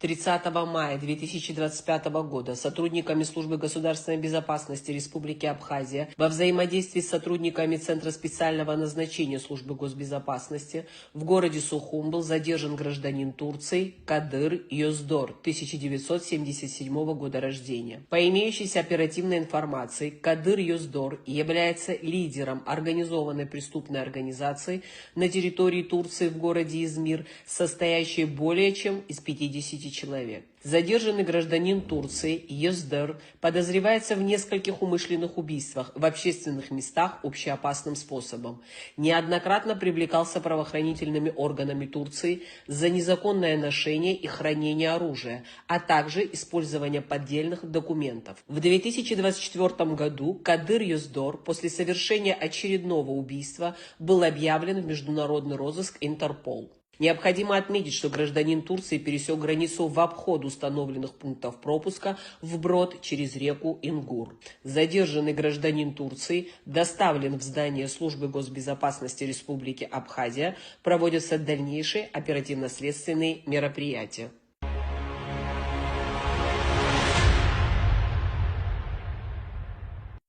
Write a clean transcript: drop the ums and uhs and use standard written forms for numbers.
30 мая 2025 года сотрудниками Службы государственной безопасности Республики Абхазия во взаимодействии с сотрудниками Центра специального назначения Службы госбезопасности в городе Сухум был задержан гражданин Турции Кадыр Йоздор, 1977 года рождения. По имеющейся оперативной информации, Кадыр Йоздор является лидером организованной преступной организации на территории Турции в городе Измир, состоящей более чем из 50 человек. Задержанный гражданин Турции Йоздор подозревается в нескольких умышленных убийствах в общественных местах общеопасным способом. Неоднократно привлекался правоохранительными органами Турции за незаконное ношение и хранение оружия, а также использование поддельных документов. В 2024 году Кадыр Йоздор после совершения очередного убийства был объявлен в международный розыск Интерпол. Необходимо отметить, что гражданин Турции пересек границу в обход установленных пунктов пропуска вброд через реку Ингур. Задержанный гражданин Турции доставлен в здание Службы госбезопасности Республики Абхазия. Проводятся дальнейшие оперативно-следственные мероприятия.